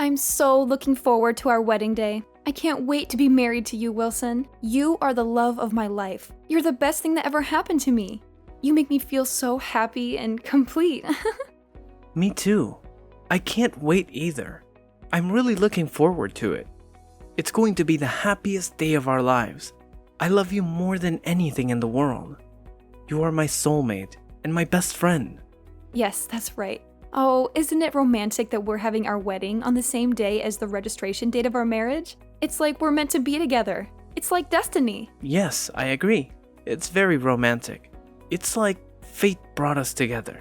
I'm so looking forward to our wedding day. I can't wait to be married to you, Wilson. You are the love of my life. You're the best thing that ever happened to me. You make me feel so happy and complete. Me too. I can't wait either. I'm really looking forward to it. It's going to be the happiest day of our lives. I love you more than anything in the world. You are my soulmate and my best friend. Yes, that's right. Oh, isn't it romantic that we're having our wedding on the same day as the registration date of our marriage? It's like we're meant to be together. It's like destiny. Yes, I agree. It's very romantic. It's like fate brought us together.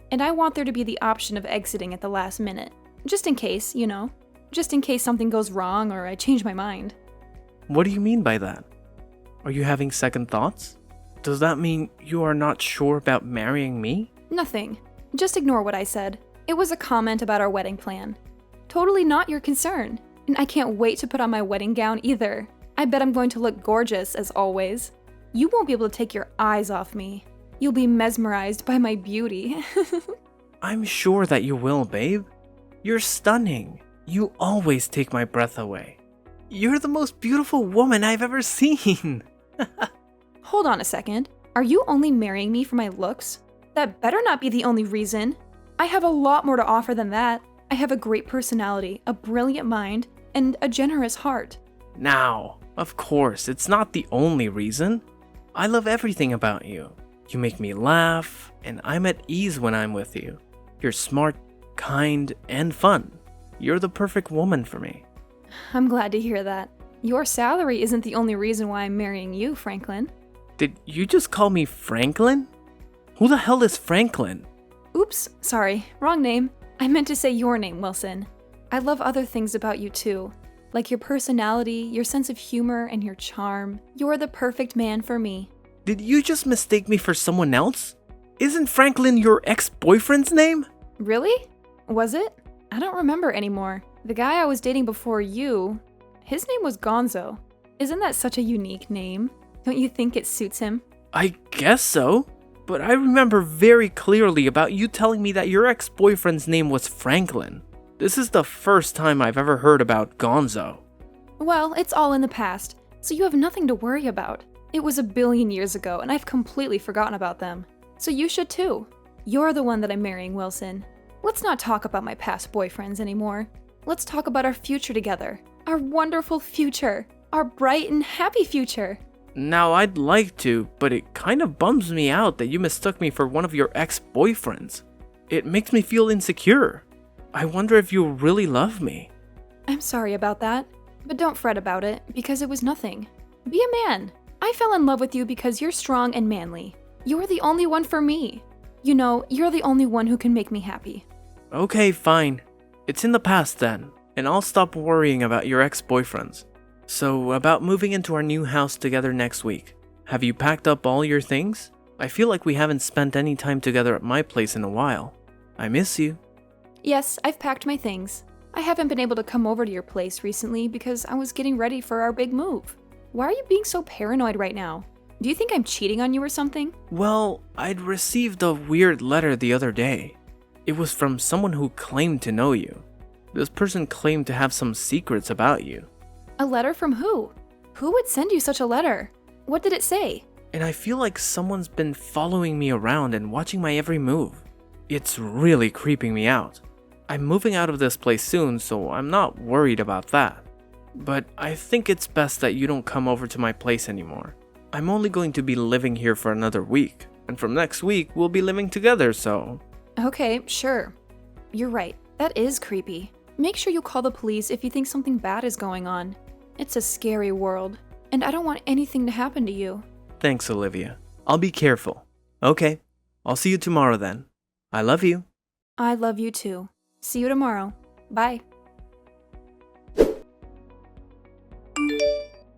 And I want there to be the option of exiting at the last minute. Just in case, you know. Just in case something goes wrong or I change my mind. What do you mean by that? Are you having second thoughts? Does that mean you are not sure about marrying me? Nothing. Just ignore what I said. It was a comment about our wedding plan. Totally not your concern. And I can't wait to put on my wedding gown either. I bet I'm going to look gorgeous, as always. You won't be able to take your eyes off me. You'll be mesmerized by my beauty. I'm sure that you will, babe. You're stunning. You always take my breath away. You're the most beautiful woman I've ever seen. Hold on a second. Are you only marrying me for my looks? That better not be the only reason. I have a lot more to offer than that. I have a great personality, a brilliant mind, and a generous heart. Now, of course, it's not the only reason. I love everything about you. You make me laugh, and I'm at ease when I'm with you. You're smart, kind, and fun. You're the perfect woman for me. I'm glad to hear that. Your salary isn't the only reason why I'm marrying you, Franklin. Did you just call me Franklin? Who the hell is Franklin? Oops, sorry, wrong name. I meant to say your name, Wilson. I love other things about you too, like your personality, your sense of humor, and your charm. You're the perfect man for me. Did you just mistake me for someone else? Isn't Franklin your ex-boyfriend's name? Really? Was it? I don't remember anymore. The guy I was dating before you, his name was Gonzo. Isn't that such a unique name? Don't you think it suits him? I guess so. But I remember very clearly about you telling me that your ex-boyfriend's name was Franklin. This is the first time I've ever heard about Gonzo. Well, it's all in the past, so you have nothing to worry about. It was a billion years ago, and I've completely forgotten about them. So you should too. You're the one that I'm marrying, Wilson. Let's not talk about my past boyfriends anymore. Let's talk about our future together. Our wonderful future. Our bright and happy future. Now, I'd like to, but it kind of bums me out that you mistook me for one of your ex-boyfriends. It makes me feel insecure. I wonder if you really love me. I'm sorry about that, but don't fret about it, because it was nothing. Be a man. I fell in love with you because you're strong and manly. You're the only one for me. You know, you're the only one who can make me happy. Okay, fine. It's in the past then, and I'll stop worrying about your ex-boyfriends. So, about moving into our new house together next week. Have you packed up all your things? I feel like we haven't spent any time together at my place in a while. I miss you. Yes, I've packed my things. I haven't been able to come over to your place recently because I was getting ready for our big move. Why are you being so paranoid right now? Do you think I'm cheating on you or something? Well, I'd received a weird letter the other day. It was from someone who claimed to know you. This person claimed to have some secrets about you. A letter from who? Who would send you such a letter? What did it say? And I feel like someone's been following me around and watching my every move. It's really creeping me out. I'm moving out of this place soon, so I'm not worried about that. But I think it's best that you don't come over to my place anymore. I'm only going to be living here for another week, and from next week we'll be living together, so... Okay, sure. You're right. That is creepy. Make sure you call the police if you think something bad is going on. It's a scary world, and I don't want anything to happen to you. Thanks, Olivia. I'll be careful. Okay, I'll see you tomorrow then. I love you. I love you too. See you tomorrow. Bye.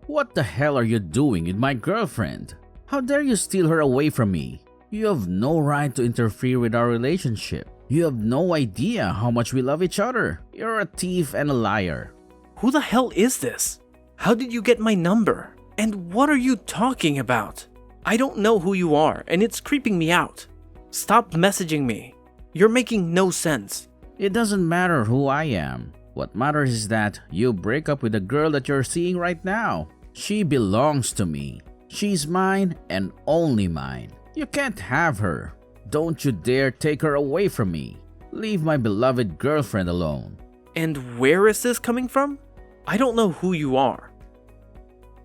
What the hell are you doing with my girlfriend? How dare you steal her away from me? You have no right to interfere with our relationship. You have no idea how much we love each other. You're a thief and a liar. Who the hell is this? How did you get my number? And what are you talking about? I don't know who you are, and it's creeping me out. Stop messaging me. You're making no sense. It doesn't matter who I am. What matters is that you break up with the girl that you're seeing right now. She belongs to me. She's mine and only mine. You can't have her. Don't you dare take her away from me. Leave my beloved girlfriend alone. And where is this coming from? I don't know who you are.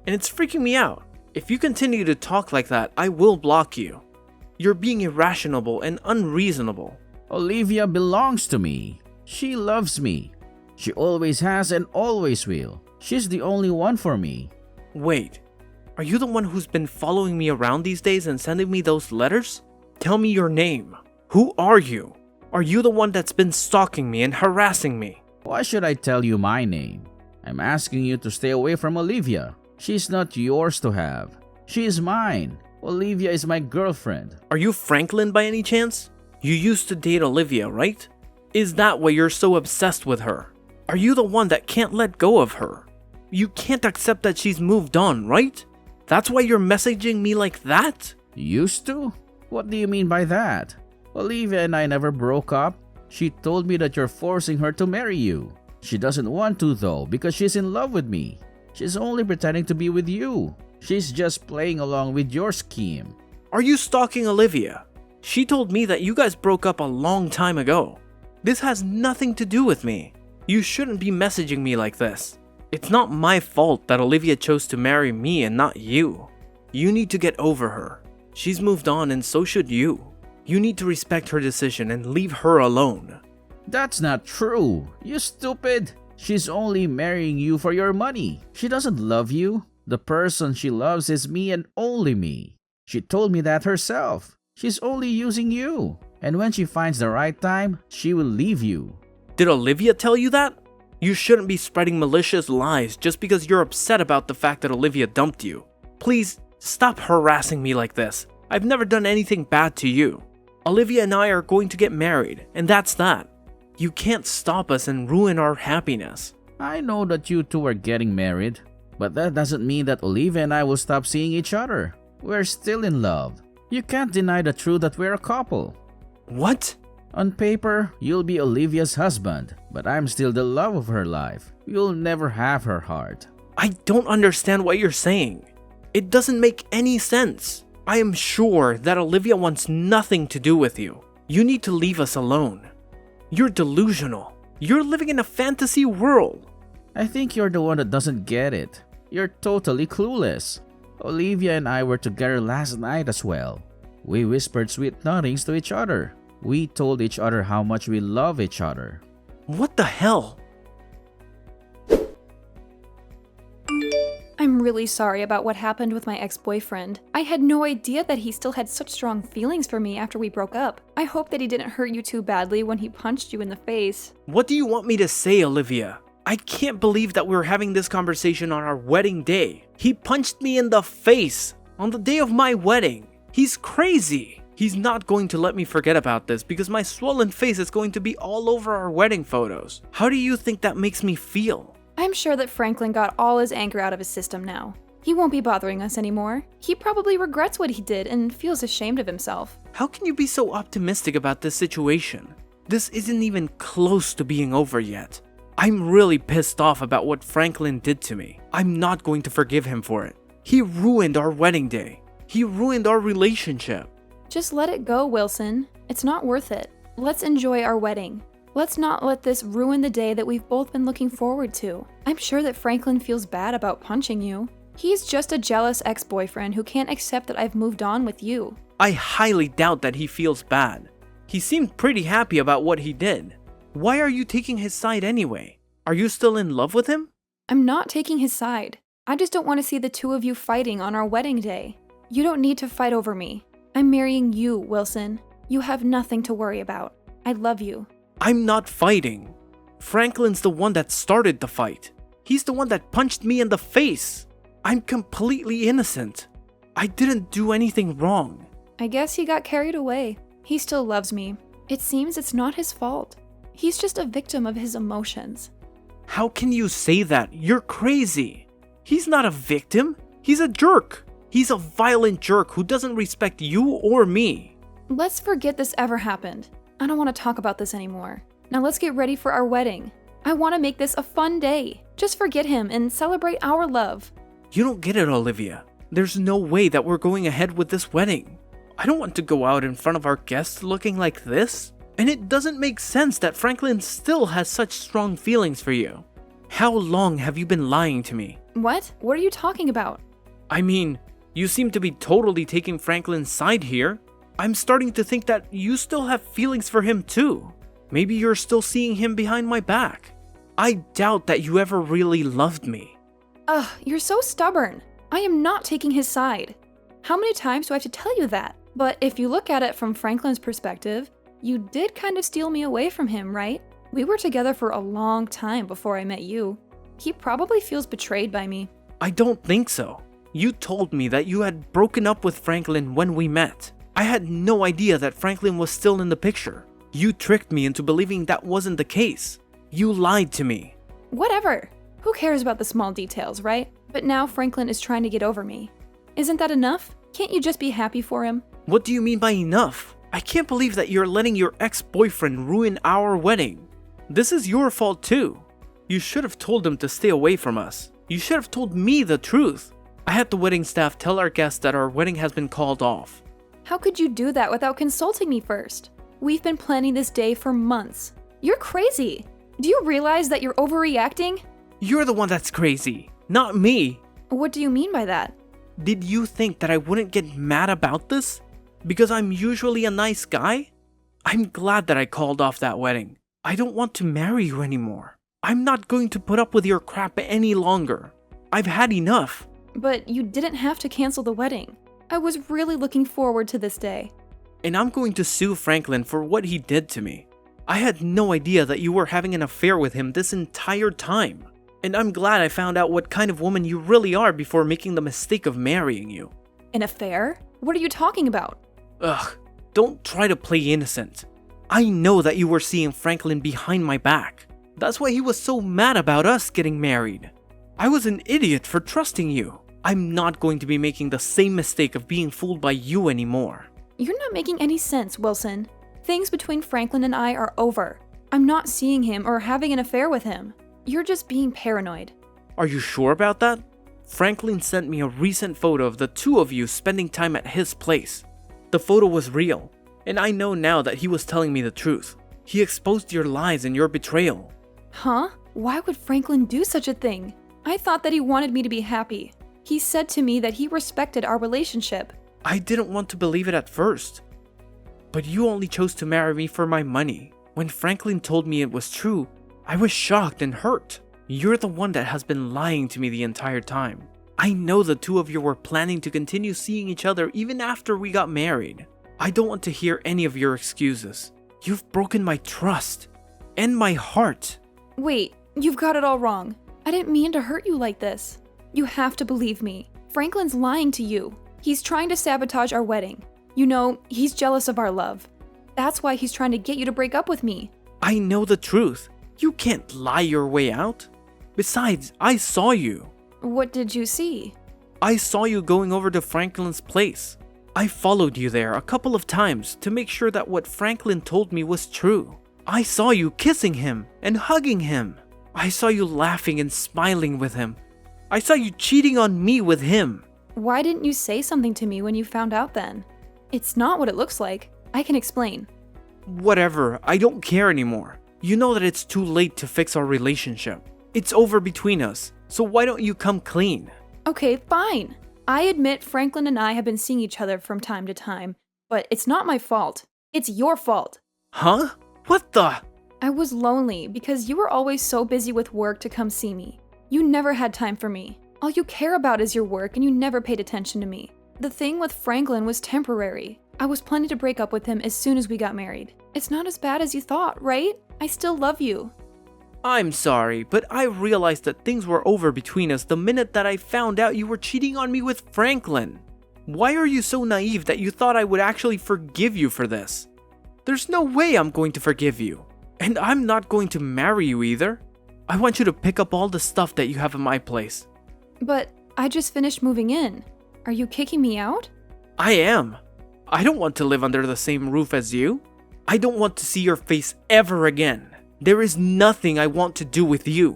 And it's freaking me out. If you continue to talk like that, I will block you. You're being irrational and unreasonable. Olivia belongs to me. She loves me. She always has and always will. She's the only one for me. Wait, are you the one who's been following me around these days and sending me those letters? Tell me your name. Who are you? Are you the one that's been stalking me and harassing me? Why should I tell you my name? I'm asking you to stay away from Olivia. She's not yours to have. She is mine. Olivia is my girlfriend. Are you Franklin by any chance? You used to date Olivia, right? Is that why you're so obsessed with her? Are you the one that can't let go of her? You can't accept that she's moved on, right? That's why you're messaging me like that? Used to? What do you mean by that? Olivia and I never broke up. She told me that you're forcing her to marry you. She doesn't want to though because she's in love with me. She's only pretending to be with you. She's just playing along with your scheme. Are you stalking Olivia? She told me that you guys broke up a long time ago. This has nothing to do with me. You shouldn't be messaging me like this. It's not my fault that Olivia chose to marry me and not you. You need to get over her. She's moved on and so should you. You need to respect her decision and leave her alone. That's not true. You stupid. She's only marrying you for your money. She doesn't love you. The person she loves is me and only me. She told me that herself. She's only using you. And when she finds the right time, she will leave you. Did Olivia tell you that? You shouldn't be spreading malicious lies just because you're upset about the fact that Olivia dumped you. Please, stop harassing me like this. I've never done anything bad to you. Olivia and I are going to get married, and that's that. You can't stop us and ruin our happiness. I know that you two are getting married, but that doesn't mean that Olivia and I will stop seeing each other. We're still in love. You can't deny the truth that we're a couple. What? On paper, you'll be Olivia's husband, but I'm still the love of her life. You'll never have her heart. I don't understand what you're saying. It doesn't make any sense. I am sure that Olivia wants nothing to do with you. You need to leave us alone. You're delusional. You're living in a fantasy world. I think you're the one that doesn't get it. You're totally clueless. Olivia and I were together last night as well. We whispered sweet nothings to each other. We told each other how much we love each other. What the hell? I'm really sorry about what happened with my ex-boyfriend. I had no idea that he still had such strong feelings for me after we broke up. I hope that he didn't hurt you too badly when he punched you in the face. What do you want me to say, Olivia? I can't believe that we're having this conversation on our wedding day. He punched me in the face on the day of my wedding. He's crazy. He's not going to let me forget about this because my swollen face is going to be all over our wedding photos. How do you think that makes me feel? I'm sure that Franklin got all his anger out of his system now. He won't be bothering us anymore. He probably regrets what he did and feels ashamed of himself. How can you be so optimistic about this situation? This isn't even close to being over yet. I'm really pissed off about what Franklin did to me. I'm not going to forgive him for it. He ruined our wedding day. He ruined our relationship. Just let it go, Wilson. It's not worth it. Let's enjoy our wedding. Let's not let this ruin the day that we've both been looking forward to. I'm sure that Franklin feels bad about punching you. He's just a jealous ex-boyfriend who can't accept that I've moved on with you. I highly doubt that he feels bad. He seemed pretty happy about what he did. Why are you taking his side anyway? Are you still in love with him? I'm not taking his side. I just don't want to see the two of you fighting on our wedding day. You don't need to fight over me. I'm marrying you, Wilson. You have nothing to worry about. I love you. I'm not fighting. Franklin's the one that started the fight. He's the one that punched me in the face. I'm completely innocent. I didn't do anything wrong. I guess he got carried away. He still loves me. It seems it's not his fault. He's just a victim of his emotions. How can you say that? You're crazy. He's not a victim. He's a jerk. He's a violent jerk who doesn't respect you or me. Let's forget this ever happened. I don't want to talk about this anymore. Now let's get ready for our wedding. I want to make this a fun day. Just forget him and celebrate our love. You don't get it, Olivia. There's no way that we're going ahead with this wedding. I don't want to go out in front of our guests looking like this. And it doesn't make sense that Franklin still has such strong feelings for you. How long have you been lying to me? What? What are you talking about? I mean, you seem to be totally taking Franklin's side here. I'm starting to think that you still have feelings for him too. Maybe you're still seeing him behind my back. I doubt that you ever really loved me. Ugh, you're so stubborn. I am not taking his side. How many times do I have to tell you that? But if you look at it from Franklin's perspective, you did kind of steal me away from him, right? We were together for a long time before I met you. He probably feels betrayed by me. I don't think so. You told me that you had broken up with Franklin when we met. I had no idea that Franklin was still in the picture. You tricked me into believing that wasn't the case. You lied to me. Whatever. Who cares about the small details, right? But now Franklin is trying to get over me. Isn't that enough? Can't you just be happy for him? What do you mean by enough? I can't believe that you're letting your ex-boyfriend ruin our wedding. This is your fault too. You should have told him to stay away from us. You should have told me the truth. I had the wedding staff tell our guests that our wedding has been called off. How could you do that without consulting me first? We've been planning this day for months. You're crazy. Do you realize that you're overreacting? You're the one that's crazy, not me. What do you mean by that? Did you think that I wouldn't get mad about this? Because I'm usually a nice guy? I'm glad that I called off that wedding. I don't want to marry you anymore. I'm not going to put up with your crap any longer. I've had enough. But you didn't have to cancel the wedding. I was really looking forward to this day. And I'm going to sue Franklin for what he did to me. I had no idea that you were having an affair with him this entire time. And I'm glad I found out what kind of woman you really are before making the mistake of marrying you. An affair? What are you talking about? Ugh, don't try to play innocent. I know that you were seeing Franklin behind my back. That's why he was so mad about us getting married. I was an idiot for trusting you. I'm not going to be making the same mistake of being fooled by you anymore. You're not making any sense, Wilson. Things between Franklin and I are over. I'm not seeing him or having an affair with him. You're just being paranoid. Are you sure about that? Franklin sent me a recent photo of the two of you spending time at his place. The photo was real, and I know now that he was telling me the truth. He exposed your lies and your betrayal. Huh? Why would Franklin do such a thing? I thought that he wanted me to be happy. He said to me that he respected our relationship. I didn't want to believe it at first. But you only chose to marry me for my money. When Franklin told me it was true, I was shocked and hurt. You're the one that has been lying to me the entire time. I know the two of you were planning to continue seeing each other even after we got married. I don't want to hear any of your excuses. You've broken my trust and my heart. Wait, you've got it all wrong. I didn't mean to hurt you like this. You have to believe me. Franklin's lying to you. He's trying to sabotage our wedding. You know, he's jealous of our love. That's why he's trying to get you to break up with me. I know the truth. You can't lie your way out. Besides, I saw you. What did you see? I saw you going over to Franklin's place. I followed you there a couple of times to make sure that what Franklin told me was true. I saw you kissing him and hugging him. I saw you laughing and smiling with him. I saw you cheating on me with him. Why didn't you say something to me when you found out then? It's not what it looks like. I can explain. Whatever, I don't care anymore. You know that it's too late to fix our relationship. It's over between us, so why don't you come clean? Okay, fine. I admit Franklin and I have been seeing each other from time to time, but it's not my fault. It's your fault. Huh? What the? I was lonely because you were always so busy with work to come see me. You never had time for me. All you care about is your work and you never paid attention to me. The thing with Franklin was temporary. I was planning to break up with him as soon as we got married. It's not as bad as you thought, right? I still love you. I'm sorry, but I realized that things were over between us the minute that I found out you were cheating on me with Franklin. Why are you so naive that you thought I would actually forgive you for this? There's no way I'm going to forgive you. And I'm not going to marry you either. I want you to pick up all the stuff that you have in my place. But I just finished moving in. Are you kicking me out? I am. I don't want to live under the same roof as you. I don't want to see your face ever again. There is nothing I want to do with you.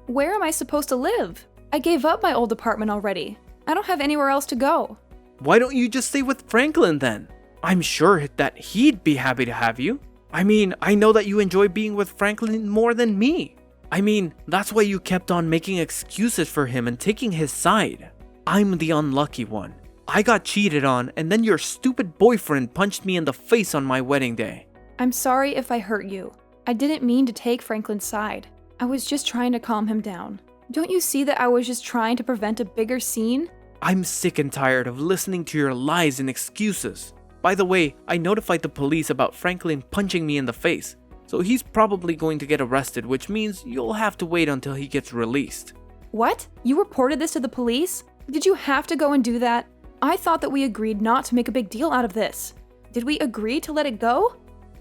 Where am I supposed to live? I gave up my old apartment already. I don't have anywhere else to go. Why don't you just stay with Franklin then? I'm sure that he'd be happy to have you. I mean, I know that you enjoy being with Franklin more than me. I mean, that's why you kept on making excuses for him and taking his side. I'm the unlucky one. I got cheated on, and then your stupid boyfriend punched me in the face on my wedding day. I'm sorry if I hurt you. I didn't mean to take Franklin's side. I was just trying to calm him down. Don't you see that I was just trying to prevent a bigger scene? I'm sick and tired of listening to your lies and excuses. By the way, I notified the police about Franklin punching me in the face, so he's probably going to get arrested, which means you'll have to wait until he gets released. What? You reported this to the police? Did you have to go and do that? I thought that we agreed not to make a big deal out of this. Did we agree to let it go?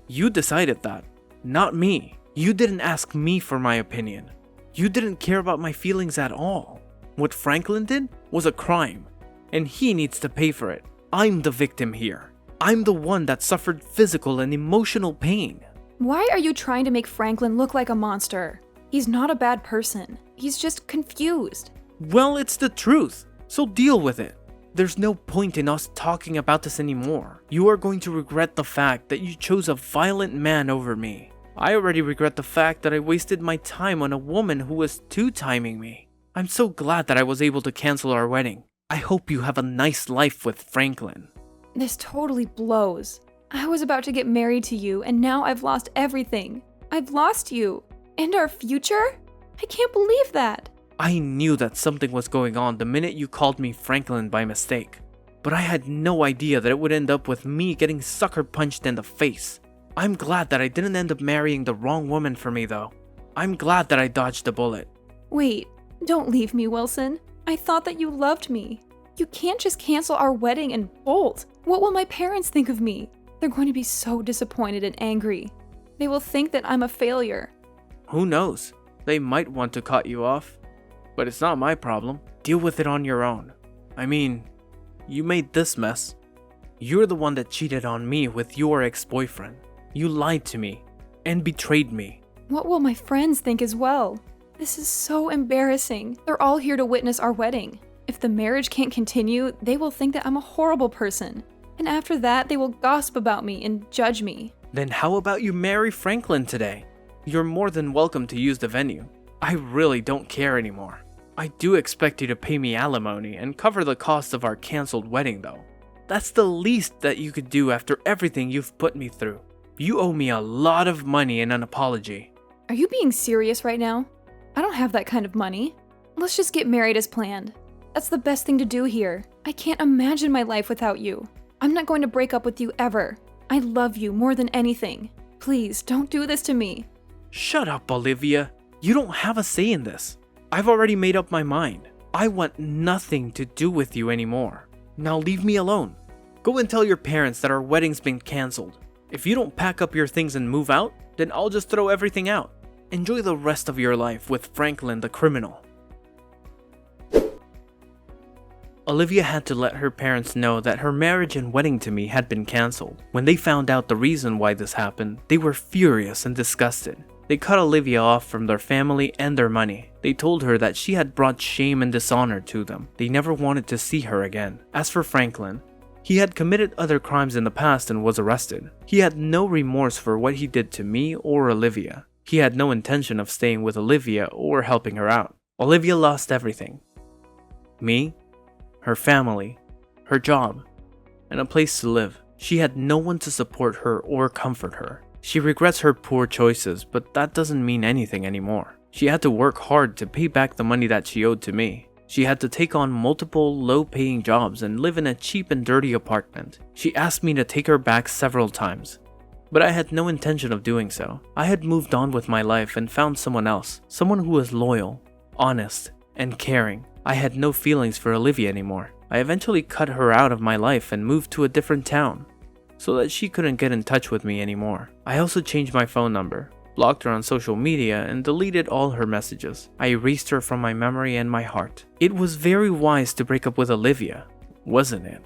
You decided that, not me. You didn't ask me for my opinion. You didn't care about my feelings at all. What Franklin did was a crime, and he needs to pay for it. I'm the victim here. I'm the one that suffered physical and emotional pain. Why are you trying to make Franklin look like a monster? He's not a bad person. He's just confused. Well, it's the truth, so deal with it. There's no point in us talking about this anymore. You are going to regret the fact that you chose a violent man over me. I already regret the fact that I wasted my time on a woman who was two-timing me. I'm so glad that I was able to cancel our wedding. I hope you have a nice life with Franklin. This totally blows. I was about to get married to you, and now I've lost everything. I've lost you. And our future? I can't believe that. I knew that something was going on the minute you called me Franklin by mistake. But I had no idea that it would end up with me getting sucker punched in the face. I'm glad that I didn't end up marrying the wrong woman for me though. I'm glad that I dodged a bullet. Wait, don't leave me, Wilson. I thought that you loved me. You can't just cancel our wedding and bolt. What will my parents think of me? They're going to be so disappointed and angry. They will think that I'm a failure. Who knows? They might want to cut you off. But it's not my problem. Deal with it on your own. I mean, you made this mess. You're the one that cheated on me with your ex-boyfriend. You lied to me and betrayed me. What will my friends think as well? This is so embarrassing. They're all here to witness our wedding. If the marriage can't continue, they will think that I'm a horrible person. And after that, they will gossip about me and judge me. Then how about you marry Franklin today? You're more than welcome to use the venue. I really don't care anymore. I do expect you to pay me alimony and cover the cost of our canceled wedding though. That's the least that you could do after everything you've put me through. You owe me a lot of money and an apology. Are you being serious right now? I don't have that kind of money. Let's just get married as planned. That's the best thing to do here. I can't imagine my life without you. I'm not going to break up with you ever. I love you more than anything. Please, don't do this to me. Shut up, Olivia. You don't have a say in this. I've already made up my mind. I want nothing to do with you anymore. Now leave me alone. Go and tell your parents that our wedding's been canceled. If you don't pack up your things and move out, then I'll just throw everything out. Enjoy the rest of your life with Franklin the criminal. Olivia had to let her parents know that her marriage and wedding to me had been cancelled. When they found out the reason why this happened, they were furious and disgusted. They cut Olivia off from their family and their money. They told her that she had brought shame and dishonor to them. They never wanted to see her again. As for Franklin, he had committed other crimes in the past and was arrested. He had no remorse for what he did to me or Olivia. He had no intention of staying with Olivia or helping her out. Olivia lost everything. Me, her family, her job, and a place to live. She had no one to support her or comfort her. She regrets her poor choices, but that doesn't mean anything anymore. She had to work hard to pay back the money that she owed to me. She had to take on multiple low-paying jobs and live in a cheap and dirty apartment. She asked me to take her back several times, but I had no intention of doing so. I had moved on with my life and found someone else, someone who was loyal, honest, and caring. I had no feelings for Olivia anymore. I eventually cut her out of my life and moved to a different town, so that she couldn't get in touch with me anymore. I also changed my phone number, blocked her on social media, and deleted all her messages. I erased her from my memory and my heart. It was very wise to break up with Olivia, wasn't it?